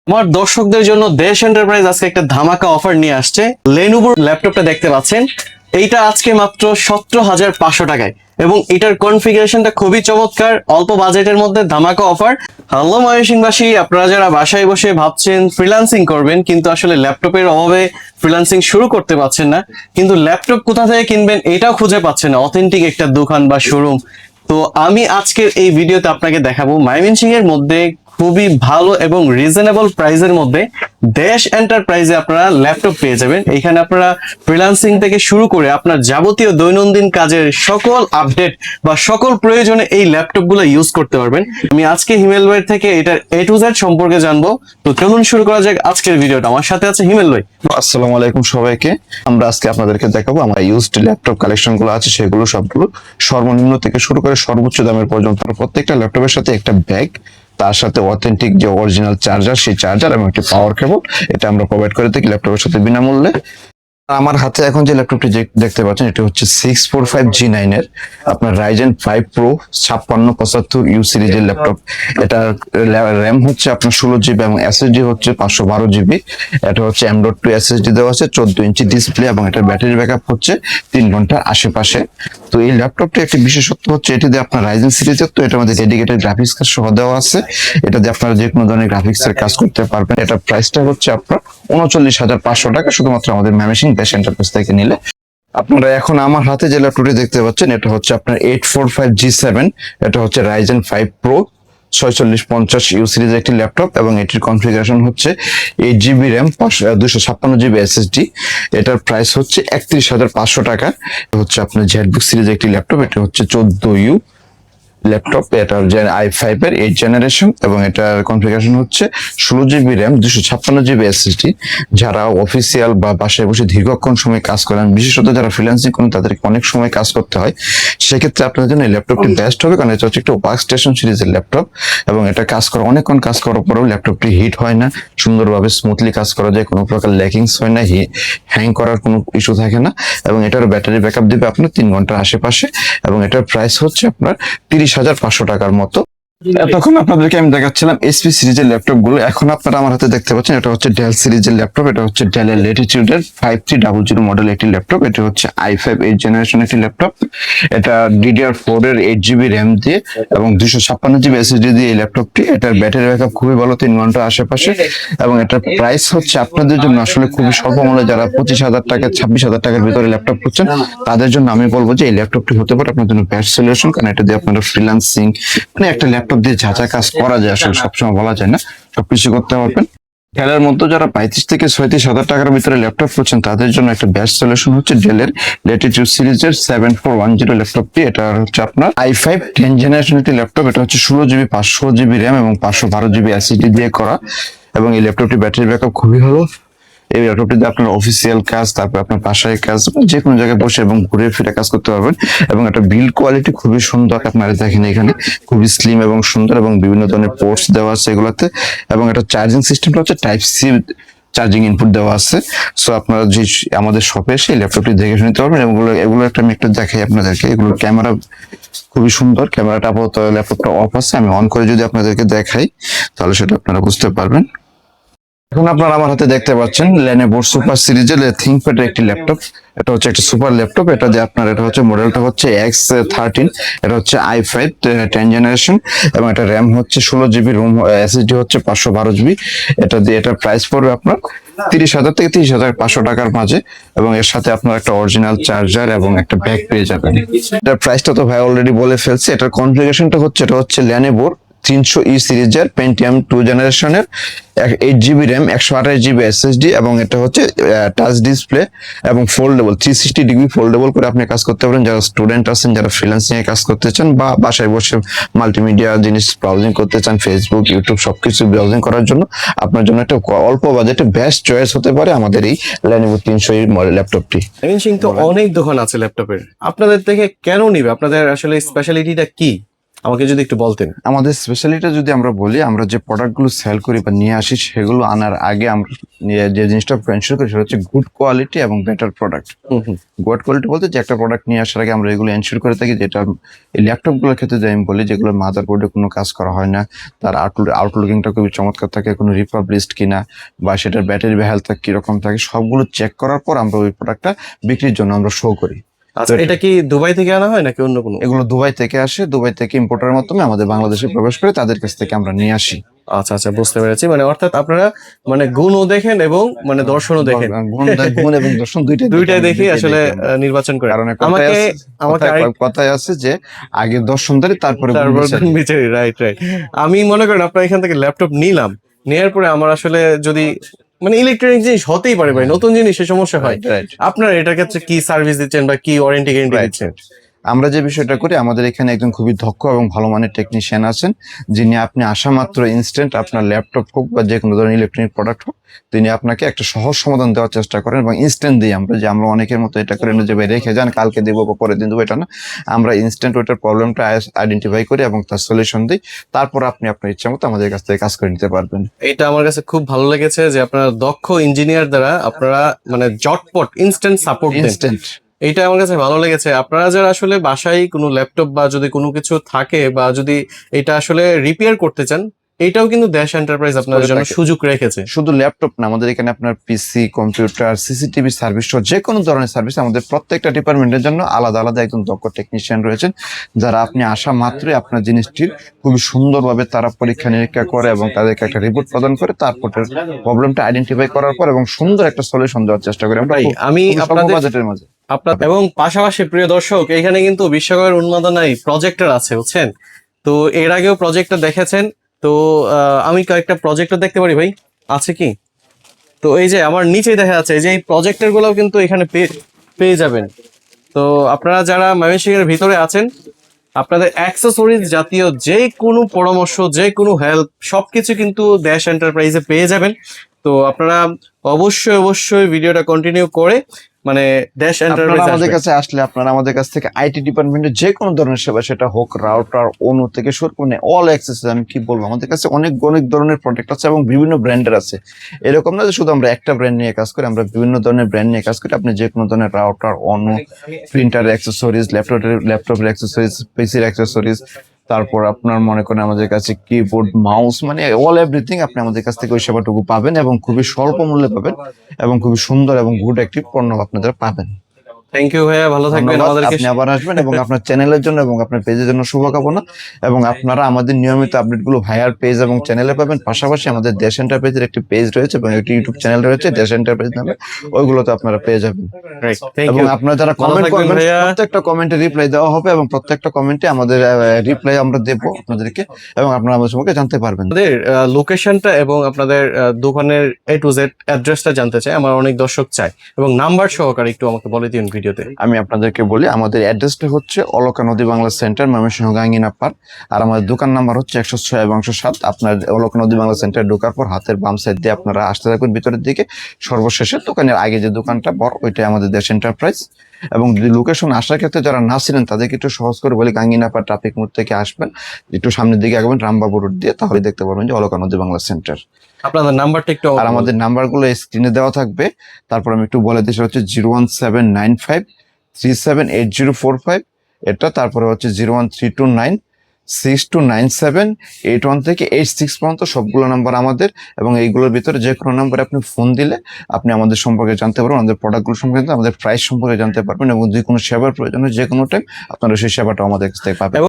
আমার দর্শকদের জন্য দেশ এন্টারপ্রাইজ আজকে একটা ধামাকা অফার নিয়ে আসছে। লেনোভোর ল্যাপটপটা দেখতে পাচ্ছেন, এইটা আজকে মাত্র 17,500 টাকায় এবং এটার কনফিগারেশনটা খুবই চমৎকার। অল্প বাজেটের মধ্যে ধামাকা অফার। হ্যালো ময়মনসিংহবাসী, আপনারা যারা বাসায় বসে ভাবছেন ফ্রিল্যান্সিং করবেন কিন্তু আসলে ল্যাপটপের অভাবে ফ্রিল্যান্সিং শুরু করতে পারছেন না, কিন্তু ল্যাপটপ কোথা থেকে কিনবেন এটাও খুঁজে পাচ্ছেন না, অথেন্টিক একটা দোকান বা শোরুম। তো আমি আজকের এই ভিডিওতে আপনাকে দেখাবো ময়মনসিংহ এর মধ্যে খুবই ভালো এবং রিজনেবল প্রাইসের মধ্যে দেশ এন্টারপ্রাইজে আপনারা ল্যাপটপ পেয়ে যাবেন। এখানে আপনারা ফ্রিল্যান্সিং থেকে শুরু করে আপনার যাবতীয় দৈনন্দিন কাজের সকল আপডেট বা সকল প্রয়োজনে এই ল্যাপটপ গুলো ইউজ করতে পারবেন। আমি আজকে হিমেল ভাইয়ের থেকে এটার A to Z সম্পর্কে জানবো। তো চলুন শুরু করা যাক আজকের ভিডিওটা। আমার সাথে আছে হিমেল ভাই। আসসালামু আলাইকুম সবাইকে। আমরা আজকে আপনাদেরকে দেখাবো আমার ইউজড ল্যাপটপ কালেকশন গুলো আছে, সেগুলো সবগুলো সর্বনিম্ন থেকে শুরু করে সর্বোচ্চ দামের পর্যন্ত। প্রত্যেকটা ল্যাপটপের সাথে একটা ব্যাগ, তার সাথে অথেন্টিক যে অরিজিনাল চার্জার, সেই চার্জার এবং একটি পাওয়ার কেবল, এটা আমরা প্রোভাইড করে থাকি ল্যাপটপের সাথে বিনামূল্যে। আমার হাতে এখন যে ল্যাপটপটি দেখতে পাচ্ছেন, এটা হচ্ছে 645G9 এর আপনার Ryzen 5 Pro 5675U সিরিজের ল্যাপটপ। এটা র্যাম হচ্ছে আপনার 16GB এবং এসএসডি হচ্ছে 512GB। এটা হচ্ছে M.2 এসএসডি দেওয়া আছে, 14 ইঞ্চি ডিসপ্লে এবং এটার ব্যাটারি ব্যাকআপ হচ্ছে 3 ঘন্টার আশেপাশে। তো এই ল্যাপটপটি একটি বিশেষত্ব হচ্ছে এটি দিয়ে আপনার Ryzen সিরিজের, তো এটার মধ্যে ডেডিকেটেড গ্রাফিক্স কার্ড সহ দেওয়া আছে। এটা দিয়ে আপনারা যে কোনো ধরনের গ্রাফিক্স এর কাজ করতে পারবেন। এটার প্রাইসটা হচ্ছে আপনার 39,500 টাকা, শুধুমাত্র আমাদের ময়মনসিংহ দেশ এন্টারপ্রাইজ থেকে নিলে। আপনারা এখন আমার হাতে যে ল্যাপটপটি দেখতে পাচ্ছেন, এটা হচ্ছে আপনার 845G7। এটা হচ্ছে Ryzen 5 Pro 4650U সিরিজের একটি ল্যাপটপ এবং এটির কনফিগারেশন হচ্ছে 8GB র্যাম 256GB SSD। এটার প্রাইস হচ্ছে 31,500 টাকা। হচ্ছে আপনার জেটবুক সিরিজের একটি ল্যাপটপ। এটা হচ্ছে 14U ল্যাপটপ। এটার i5 এর 8 জেনারেশন এবং এটার কনফিগারেশন হচ্ছে 16GB র্যাম 256GB SSD। যারা অফিসিয়াল বা বাসায় বসে দীর্ঘক্ষণ সময় কাজ করেন, বিশেষত যারা ফ্রিল্যান্সিং করেন, তাদেরকে অনেক সময় কাজ করতে হয়, সেক্ষেত্রে আপনাদের জন্য এই ল্যাপটপটি বেস্ট হবে, কারণ এটা হচ্ছে একটা ওয়ার্ক স্টেশন সিরিজের ল্যাপটপ এবং এটা কাজ করা অনেকক্ষণ কাজ করার পরেও ল্যাপটপটি হিট হয় না, সুন্দরভাবে স্মুথলি কাজ করা যায়, কোনো প্রকার ল্যাকিংস হয় না, হ্যাং করার কোনো ইস্যু থাকে না এবং এটার ব্যাটারি ব্যাকআপ দিবে আপনার 3 ঘন্টার আশেপাশে এবং এটার প্রাইস হচ্ছে আপনার 30,500 টাকার মতো। তখন আপনাদেরকে আমি দেখাচ্ছিলাম এসপি সিরিজের ল্যাপটপ গুলো। এখন আপনারা আমার হাতে দেখতে পাচ্ছেন, এটা হচ্ছে ডেল সিরিজের ল্যাপটপ। এটা হচ্ছে ডেলের ল্যাটিটিউডের 5300 মডেল একটি ল্যাপটপ। এটা হচ্ছে i5 8 জেনারেশন একটি ল্যাপটপ। এটা DDR4 এর 8GB র্যাম দিয়ে এবং 256GB SSD দিয়ে এই ল্যাপটপটি। এটার ব্যাটারি ব্যাকআপ খুবই ভালো, 3 ঘন্টার আশেপাশে এবং এটার প্রাইস হচ্ছে আপনাদের জন্য আসলে খুবই স্বল্প মূল্যে। যারা 25,000 টাকা 26,000 টাকার ভিতরে ল্যাপটপ খুঁজছেন, তাদের জন্য আমি বলবো যে এই ল্যাপটপটি হতে পারে আপনার জন্য বেস্ট সলিউশন, কারণ এটা দিয়ে আপনারা ফ্রিল্যান্সিং মানে একটা ল্যাপটপ দিয়ে যা যা কাজ করা যায়, আসলে সবসময় বলা যায় না, সবকিছু করতে পারবেন। ডেলের মধ্যে যারা 35 থেকে 37,000 টাকার ভিতরে ল্যাপটপ খুঁজছেন, তাদের জন্য একটা বেস্ট সলিউশন হচ্ছে ডেলের ল্যাটিটিউড সিরিজের 7410 ল্যাপটপটি। এটা হচ্ছে আপনার i5 10 জেনারেশন একটি ল্যাপটপ। এটা হচ্ছে 16GB 512GB র্যাম এবং 512GB SSD দিয়ে করা এবং এই ল্যাপটপটি ব্যাটারি ব্যাকআপ খুবই ভালো। এই ল্যাপটপটিতে আপনার অফিসিয়াল কাজ, তারপর আপনার বাসায় কাজ, যে কোনো জায়গায় বসে এবং ঘুরে ফিরে কাজ করতে পারবেন এবং একটা বিল্ড কোয়ালিটি খুবই সুন্দর। আপনারা দেখেন এখানে খুবই স্লিম এবং সুন্দর এবং বিভিন্ন ধরনের পোর্টস দেওয়া আছে এগুলাতে এবং একটা চার্জিং সিস্টেমটা হচ্ছে টাইপ সি চার্জিং ইনপুট দেওয়া আছে। সো আপনারা যে আমাদের শপে এসে ল্যাপটপটি দেখে নিতে পারবেন। এগুলো একটা আমি একটু দেখাই আপনাদেরকে। এগুলোর ক্যামেরা খুবই সুন্দর। ক্যামেরাটা আপাতত ল্যাপটপটা অফ আছে, আমি অন করে যদি আপনাদেরকে দেখাই তাহলে সেটা আপনারা বুঝতে পারবেন। এখন আপনারা আমার হাতে দেখতে পাচ্ছেন Lenovo সুপার সিরিজের ThinkPad এর একটি ল্যাপটপ। এটা হচ্ছে একটা সুপার ল্যাপটপ। এটা দিয়ে আপনার, এটা হচ্ছে মডেলটা হচ্ছে X13। এটা হচ্ছে i5 10 জেনারেশন এবং এটা র্যাম হচ্ছে 16GB, রোম SSD হচ্ছে 512GB। এটা দিয়ে এটার প্রাইস পড়বে আপনার 30,000 থেকে 30,500 টাকার মাঝে এবং এর সাথে আপনার একটা অরিজিনাল চার্জার এবং একটা ব্যাগ পেয়ে যাবেন। এটার প্রাইসটা তো ভাই অলরেডি বলে ফেলছে। এটার কনফিগারেশনটা হচ্ছে, এটা হচ্ছে Lenovo 300E সিরিজের Pentium 2 জেনারেশনের 8GB র্যাম 128GB SSD এবং এটা হচ্ছে টাচ ডিসপ্লে এবং ফোল্ডেবল 360 ডিগ্রি ফোল্ডেবল করে আপনি কাজ করতে পারেন। যারা স্টুডেন্ট আছেন, যারা ফ্রিল্যান্সিং এ কাজ করতে চান বা বাসায় বসে মাল্টিমিডিয়া জিনিস ব্রাউজিং করতে চান, ফেসবুক ইউটিউব সবকিছু ব্রাউজিং করার জন্য আপনার জন্য একটা অল্প বাজেটে বেস্ট চয়েস হতে পারে আমাদের এই Lenovo 300E মডেল ল্যাপটপটি। ময়মনসিংহ তো অনেক দোকান আছে ল্যাপটপের, আপনাদের থেকে কেন নিবে? আপনাদের আসলে স্পেশালিটিটা কি? আমাকে যদি একটু বলতেন। আমাদের স্পেশালিটা যদি আমরা বলি, আমরা যে প্রোডাক্টগুলো সেল করি বা নিয়ে আসি, সেগুলো আনার আগে আমরা যে জিনিসটা এনশিওর করি সেটা হচ্ছে গুড কোয়ালিটি এবং বেটার প্রোডাক্ট। হুম হুম। গুড কোয়ালিটি বলতে যে একটা প্রোডাক্ট নিয়ে আসার আগে আমরা এগুলো এনশিওর করে থাকি, যেটা এই ল্যাপটপগুলোর ক্ষেত্রে যে আমি বলি, যেগুলো মাদারবোর্ডে কোনো কাজ করা হয় না, তার আউটলুকিংটা খুবই চমৎকার থাকে, কোনো রিপাবলিশড কিনা বা সেটার ব্যাটারি হেলথ কিরকম থাকে, সবগুলো চেক করার পর আমরা ওই প্রোডাক্টটা বিক্রির জন্য আমরা শো করি। আচ্ছা, এটা কি দুবাই থেকে আনা হয় নাকি অন্য কোনো? এগুলো দুবাই থেকে আসে, দুবাই থেকে ইম্পোর্টারের মাধ্যমে আমাদের বাংলাদেশে প্রবেশ করে, তাদের কাছ থেকে আমরা নিয়ে আসি। আচ্ছা আচ্ছা, বুঝতে পেরেছি। মানে অর্থাৎ আপনারা মানে গুণও দেখেন এবং মানে দর্শনও দেখেন, গুণ এবং দর্শন দুইটাই দেখি আসলে নির্বাচন করে। কারণ আমাকে আমাকে কথায় আছে যে আগে দর্শনদারি তারপরে গুণ তারপর বিচারি। বিচারি, রাইট রাইট। আমি মনে করেন আপনার এখান থেকে ল্যাপটপ নিলাম, নেওয়ার পরে আমার আসলে যদি মানে ইলেকট্রনিক জিনিস হতেই পারে ভাই, নতুন জিনিসে সমস্যা হয়, Right. আপনার এটার ক্ষেত্রে কি সার্ভিস দিচ্ছেন বা কি ওয়ারেন্টি গ্যারান্টি দিচ্ছেন? আমরা যে বিষয়টা করি, আমাদের এখানে একজন খুবই দক্ষ এবং ভালো মানের টেকনিশিয়ান আছেন, যিনি আপনি আসা মাত্র ইনস্ট্যান্ট আপনার ল্যাপটপ হোক বা যে কোনো ধরনের ইলেকট্রনিক প্রোডাক্ট হোক, তিনি আপনাকে একটা সহজ সমাধান দেওয়ার চেষ্টা করেন এবং ইনস্ট্যান্ট দিই আমরা। যে আমরা অনেকের মতো এটা করি না যে ভাই রেখে যান, কালকে দেবো বা পরের দিন দেবো, এটা না। আমরা ইনস্ট্যান্ট ওইটার প্রবলেমটা আইডেন্টিফাই করি এবং তার সলিউশন দিই, তারপর আপনি আপনার ইচ্ছা মতো আমাদের কাছ থেকে কাজ করে নিতে পারবেন। এটা আমার কাছে খুব ভালো লেগেছে যে আপনারা দক্ষ ইঞ্জিনিয়ার দ্বারা আপনারা মানে জটপট ইনস্ট্যান্ট সাপোর্ট দেন। ইনস্ট্যান্ট এইটা আমার কাছে ভালো লেগেছে। আপনারা যারা আসলে বাসায় কোনো ল্যাপটপ বা যদি কোনো কিছু থাকে বা যদি এটা আসলে রিপেয়ার করতে চান, এটাও কিন্তু দেশ এন্টারপ্রাইজ আপনাদের জন্য থাকে। সুযোগ রেখেছে। শুধু ল্যাপটপ না, আমাদের এখানে আপনার পিসি, কম্পিউটার, সিসিটিভি সার্ভিস সহ যে কোনো ধরনের সার্ভিস, আমাদের প্রত্যেকটা ডিপার্টমেন্টের জন্য আলাদা আলাদা একজন দক্ষ টেকনিশিয়ান রয়েছেন, যারা আপনি আসা মাত্রই আপনার জিনিসটির খুবই সুন্দরভাবে তারা পরীক্ষা নিরীক্ষা করে এবং তাদেরকে একটা রিপোর্ট প্রদান করে, তারপর প্রবলেমটা আইডেন্টিফাই করার পর এবং সুন্দর একটা সলিউশন দেওয়ার চেষ্টা করি আমরা ভাই, খুব- আমি খুবই স্বল্প আপনাদের বাজেটের মাঝে। আপনার এবং পাশাপাশি প্রিয় দর্শক, এখানে কিন্তু বিশ্বকয়ের উন্মাদনায় প্রজেক্টর আছে, বুঝছেন? তো এর আগেও প্রজেক্টর দেখেছেন, তো আমি কয়েকটা প্রজেক্টর দেখতে পারি ভাই, আছে কি? তো এই যে আমার নিচেই দেখা যাচ্ছে, এই যে এই প্রজেক্টর গুলোও কিন্তু এখানে পেয়ে যাবেন। তো আপনারা যারা ময়মনসিংহের ভিতরে আছেন, আপনাদের অ্যাক্সেসরিজ জাতীয় যে কোনো পরামর্শ, যে কোনো হেল্প, সবকিছু কিন্তু দেশ এন্টারপ্রাইজে পেয়ে যাবেন। তো আপনারা অবশ্যই অবশ্যই ভিডিওটা কন্টিনিউ করে মানে দেশ আপনারা এন্টারপ্রাইজ আমাদের কাছে আসলে আপনারা আমাদের কাছ থেকে আইটি ডিপার্টমেন্টের যে কোনো ধরনের সেবা, সেটা হোক রাউটার, অনু থেকে শুরু করে অল অ্যাক্সেস, আমি কি বলবো, আমাদের কাছে অনেক অনেক ধরনের প্রোডাক্ট আছে এবং বিভিন্ন ব্র্যান্ডের আছে। এরকম না যে শুধু আমরা একটা ব্র্যান্ড নিয়ে কাজ করি, আমরা বিভিন্ন ধরনের ব্র্যান্ড নিয়ে কাজ করি। আপনি যে কোনো ধরনের রাউটার, অনু, প্রিন্টার অ্যাক্সেসরিজ, ল্যাপটপের অ্যাক্সেসরিজ, পিসির অ্যাক্সেসরিজ, তারপর আপনার মনে করেন আমাদের কাছে কিবোর্ড, মাউস, মানে অল এভরিথিং আপনি আমাদের কাছ থেকে ওই সেবাটুকু পাবেন এবং খুবই স্বল্প মূল্যে পাবেন এবং খুবই সুন্দর এবং গুড একটি পণ্য আপনাদের পাবেন। থ্যাংক ইউ ভাইয়া, ভালো থাকবেন। ধন্যবাদ, আমাদেরকে আপনি আবার আসবেন এবং আপনার চ্যানেলের জন্য এবং আপনার পেজের জন্য শুভকামনা। এবং আপনারা আমাদের নিয়মিত আপডেট গুলো ভাইয়ার পেজ এবং চ্যানেলে পাবেন। পাশাপাশি আমাদের দেশ এন্টারপ্রাইজের একটি পেজ রয়েছে এবং একটি ইউটিউব চ্যানেল রয়েছে দেশ এন্টারপ্রাইজ নামে, ওইগুলোতে আপনারা পেয়ে যাবেন। থ্যাংক এবং ইউ। আপনারা যারা ভালো কমেন্ট থাকবেন করবেন, ভাইয়া। প্রত্যেকটা কমেন্টে রিপ্লাই দেওয়া হবে এবং প্রত্যেকটা কমেন্টে আমাদের রিপ্লাই আমরা দেবো আপনাদেরকে, এবং আপনারা আমাদের সম্পর্কে জানতে পারবেন। আপনাদের লোকেশনটা এবং আপনাদের দোকানের A to Z অ্যাড্রেসটা জানতে চাই, আমার অনেক দর্শক চায়, এবং নাম্বার সহকারে একটু আমাকে বলে দিন ভিডিওতে। আমি আপনাদেরকে বলি, আমাদের অ্যাড্রেসটা হচ্ছে অলকা নদী বাংলা সেন্টার, ময়মনসিংহ গাঙ্গিনা পার্ক। আর আমাদের দোকান নাম্বার হচ্ছে 106 এবং 107। আপনার অলকা নদী বাংলা সেন্টার ঢোকার পর হাতের বাম সাইড দিয়ে আপনারা আসতে থাকবেন ভিতরের দিকে, সর্বশেষে দোকানের আগে যে দোকানটা বড়, ওইটাই আমাদের দেশ এন্টারপ্রাইজ। এবং যদি লোকেশন আসার ক্ষেত্রে যারা না ছিলেন, তাদেরকে একটু সহজ করে বলি, গাঙ্গিনা পার্ক ট্রাফিক মোড় থেকে আসবেন, একটু সামনের দিকে আগাবেন রামবাবু রোড দিয়ে, তাহলে দেখতে পারবেন যে অলকা নদী বাংলা সেন্টার। আপনাদের নাম্বারটা একটু আর আমাদের নাম্বারগুলো স্ক্রিনে দেওয়া থাকবে, তারপর আমি একটু বলে দিই, সেটা হচ্ছে 01795378045 এটা, তারপরে হচ্ছে 01329629781 থেকে 86 পর্যন্ত সবগুলো নাম্বার আমাদের। এবং এইগুলোর ভিতরে যে কোনো নাম্বারে আপনি ফোন দিলে আপনি আমাদের সম্পর্কে জানতে পারবেন, আমাদের প্রোডাক্টগুলো সম্পর্কে, আমাদের প্রাইস সম্পর্কে জানতে পারবেন, এবং যে কোনো সেবার প্রয়োজনে যে কোনো টাইম আপনারা সেই সেবাটা আমাদের কাছ থেকে পাবেন।